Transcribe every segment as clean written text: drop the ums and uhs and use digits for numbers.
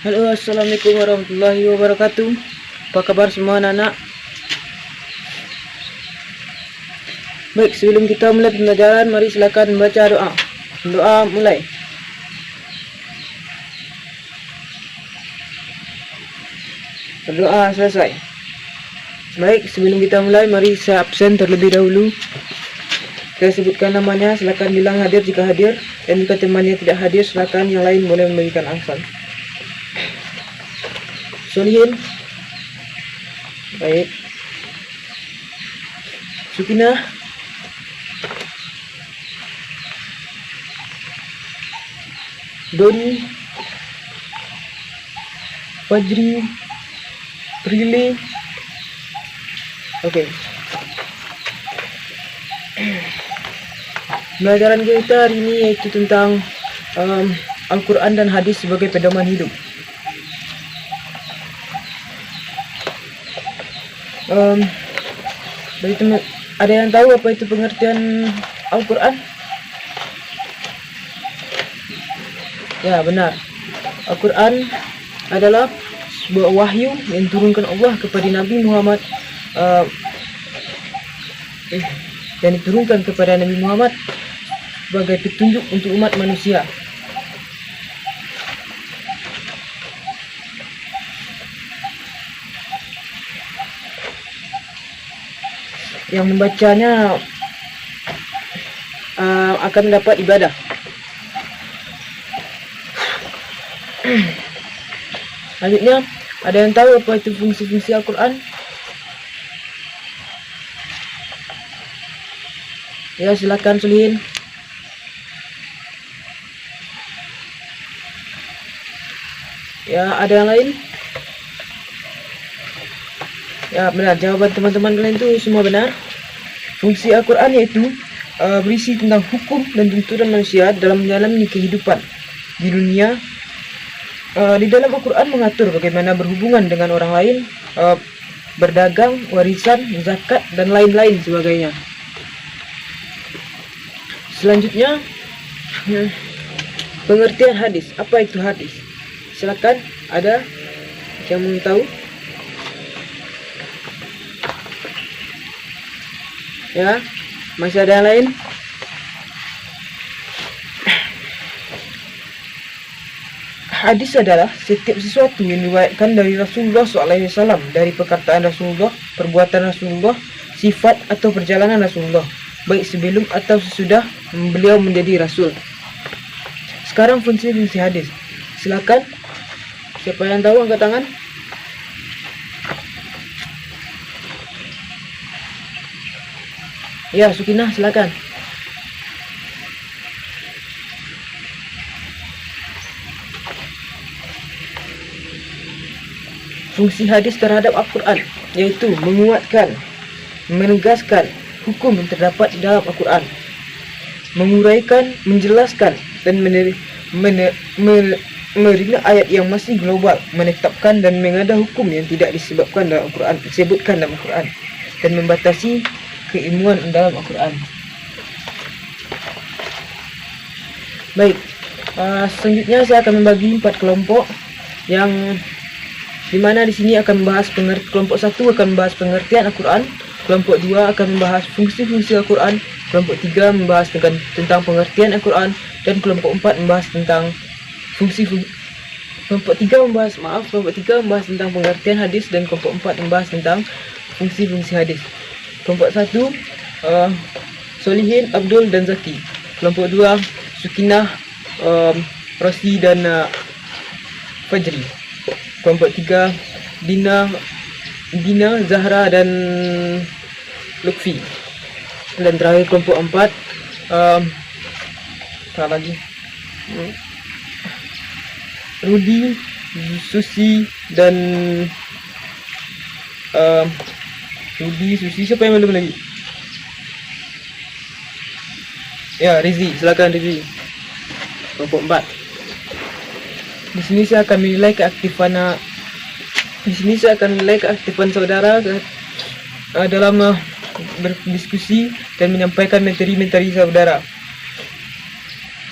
Halo, assalamualaikum warahmatullahi wabarakatuh. Apa kabar semua anak-anak? Baik, sebelum kita mulai pembelajaran, mari silakan membaca doa. Doa mulai. Berdoa selesai. Baik, sebelum kita mulai, mari saya absen terlebih dahulu. Saya sebutkan namanya, silakan bilang hadir jika hadir, dan jika temannya tidak hadir, silakan yang lain boleh memberikan angsan. Solihin. Baik. Sukinah. Doni. Fajri. Prilly. Oke. Pembelajaran kita hari ini yaitu tentang Al-Quran dan hadis sebagai pedoman hidup. Ada yang tahu apa itu pengertian Al-Quran? Ya, benar. Al-Quran adalah sebuah wahyu yang diturunkan Allah kepada Nabi Muhammad, yang diturunkan kepada Nabi Muhammad sebagai petunjuk untuk umat manusia. Yang membacanya akan mendapat ibadah. Selanjutnya, ada yang tahu apa itu fungsi-fungsi Al-Quran? Ya, silakan Sulihin. Ya, ada yang lain? Ya, benar, jawaban teman-teman kalian itu semua benar. Fungsi Al-Quran yaitu berisi tentang hukum dan tuntunan manusia dalam menjalani kehidupan di dunia. Di dalam Al-Quran mengatur bagaimana berhubungan dengan orang lain, berdagang, warisan, zakat, dan lain-lain sebagainya. Selanjutnya, pengertian hadis. Apa itu hadis? Silakan, ada yang mau tahu? Ya, masih ada yang lain? Hadis adalah setiap sesuatu yang diriwayatkan dari Rasulullah SAW, dari perkataan Rasulullah, perbuatan Rasulullah, sifat atau perjalanan Rasulullah, baik sebelum atau sesudah beliau menjadi Rasul. Sekarang fungsi-fungsi hadis. Silakan, siapa yang tahu angkat tangan? Ya, Sukinah, silakan. Fungsi hadis terhadap Al-Quran yaitu menguatkan, menegaskan hukum yang terdapat di dalam Al-Quran, menguraikan, menjelaskan, dan menerima ayat yang masih global, menetapkan dan mengada hukum yang tidak disebutkan dalam Al-Quran, dan membatasi keilmuan dalam Al-Quran. Baik, selanjutnya saya akan membagi 4 kelompok yang dimana di sini akan membahas kelompok 1 akan membahas pengertian Al-Quran, kelompok 2 akan membahas fungsi-fungsi Al-Quran, kelompok 3 membahas tentang pengertian Al-Quran, dan kelompok 4 membahas tentang kelompok 3 membahas tentang pengertian hadis, dan kelompok 4 membahas tentang fungsi-fungsi hadis. Kelompok 1 Solihin, Abdul, dan Zaki. Kelompok 2 Sukinah, Rosi, dan Fajri. Kelompok 3 Dina, Zahra, dan Lutfi. Dan terakhir kelompok 4 Rudi, Susi, dan siapa yang belum lagi? Ya, Rizi, silakan Rizi. Kelompok 4. Di sini saya akan menilai keaktifan saudara dalam berdiskusi dan menyampaikan materi-materi saudara.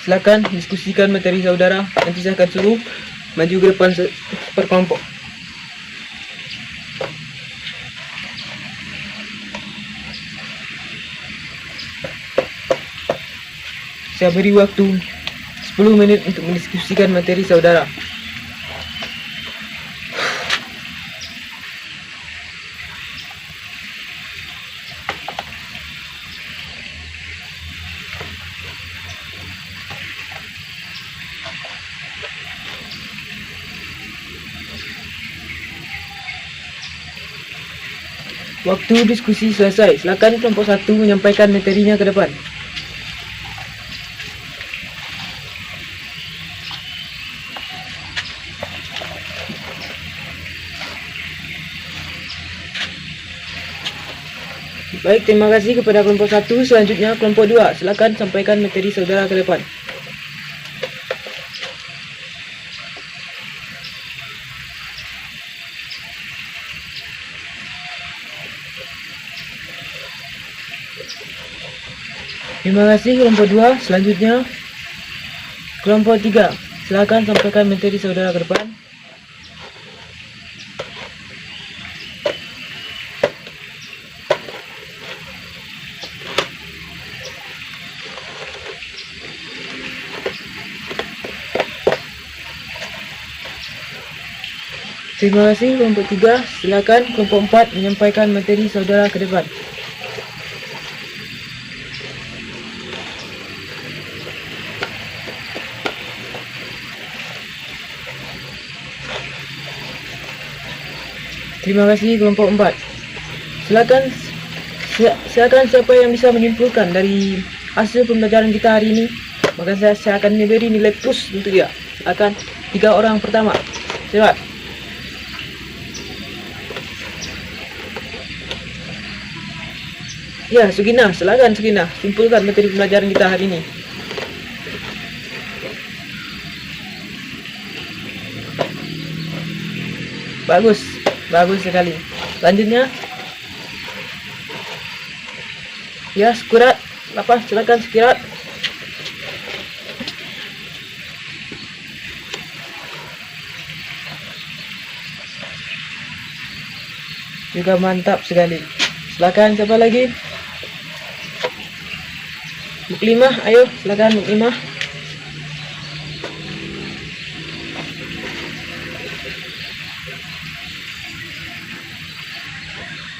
Silakan diskusikan materi saudara. Nanti saya akan suruh maju ke depan per kelompok. Saya beri waktu 10 menit untuk mendiskusikan materi saudara. Waktu diskusi selesai. Silakan kelompok 1 menyampaikan materinya ke depan. Baik, terima kasih kepada kelompok 1. Selanjutnya kelompok 2. Silakan sampaikan materi saudara ke depan. Terima kasih kelompok 2. Selanjutnya kelompok 3. Silakan sampaikan materi saudara ke depan. Terima kasih kelompok 3. Silakan kelompok 4 menyampaikan materi saudara ke depan. Terima kasih kelompok 4. Silakan siapa yang bisa menyimpulkan dari hasil pembelajaran kita hari ini, maka saya akan memberi nilai plus untuk dia. Silakan 3 orang pertama. Silakan. Ya, Sugina, silakan Sugina, simpulkan materi pembelajaran kita hari ini. Bagus, bagus sekali. Selanjutnya, ya, Skurat, silakan Skurat. Juga mantap sekali. Silakan siapa lagi? Muklimah, ayo silakan Muklimah.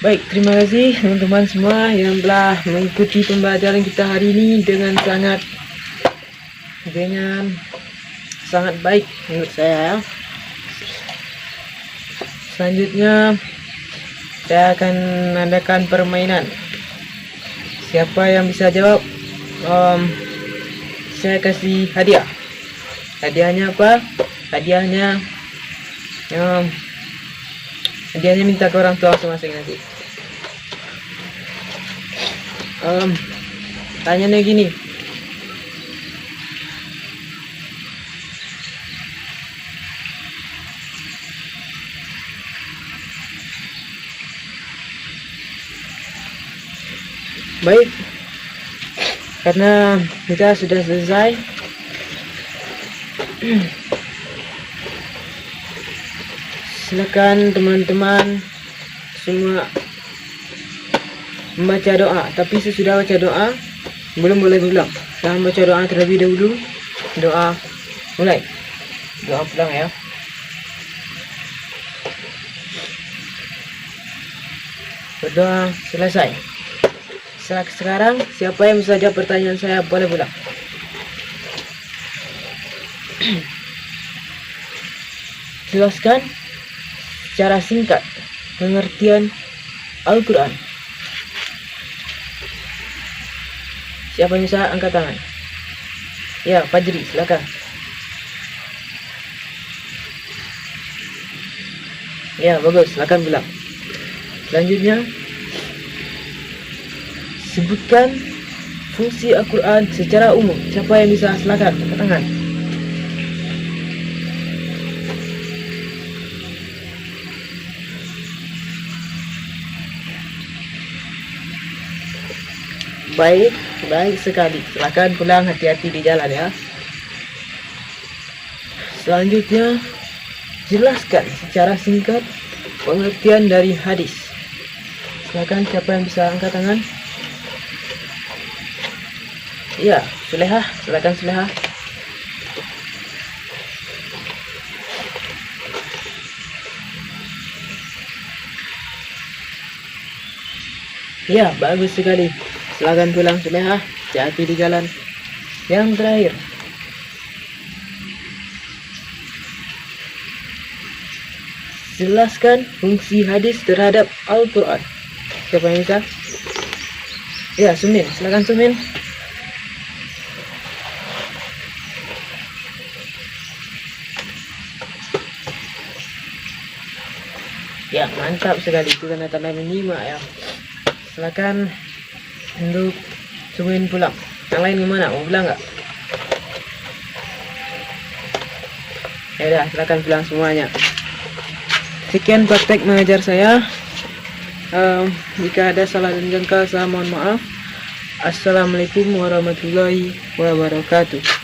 Baik, terima kasih teman-teman semua yang telah mengikuti pembelajaran kita hari ini dengan sangat baik menurut saya. Selanjutnya saya akan mengadakan permainan. Siapa yang bisa jawab, saya kasih hadiah. Hadiahnya apa? Hadiahnya minta ke orang tua masing-masing nanti. Tanyanya gini. Baik, karena kita sudah selesai, silakan teman-teman semua membaca doa. Tapi sesudah baca doa belum boleh pulang. Jangan baca doa terlebih dahulu. Doa mulai. Doa pulang ya. Berdoa selesai. Sekarang siapa yang bisa jawab pertanyaan saya boleh pulang. Jelaskan secara singkat pengertian Al-Quran. Siapa yang bisa angkat tangan? Ya, Fajri, silakan. Ya, bagus, silakan pulang. Selanjutnya, sebutkan fungsi Al-Quran secara umum. Siapa yang bisa, silakan angkat tangan. Baik sekali. Silakan pulang, hati-hati di jalan ya. Selanjutnya jelaskan secara singkat pengertian dari hadis. Silakan, siapa yang bisa angkat tangan? Ya, Sulehah, silakan Sulehah. Ya, bagus sekali. Silakan pulang Sulehah, hati-hati di jalan. Yang terakhir, jelaskan fungsi hadis terhadap Al-Quran. Siapa yang bisa? Ya, Sumin, silakan Sumin. Ya, mantap sekali, itu tanda-tanda menyimak ya. Silakan untuk Sumin pulang. Yang lain gimana? Mau pulang nggak? Ya udah, silakan pulang semuanya. Sekian praktek mengajar saya. Jika ada salah dan jangka, saya mohon maaf. Assalamualaikum warahmatullahi wabarakatuh.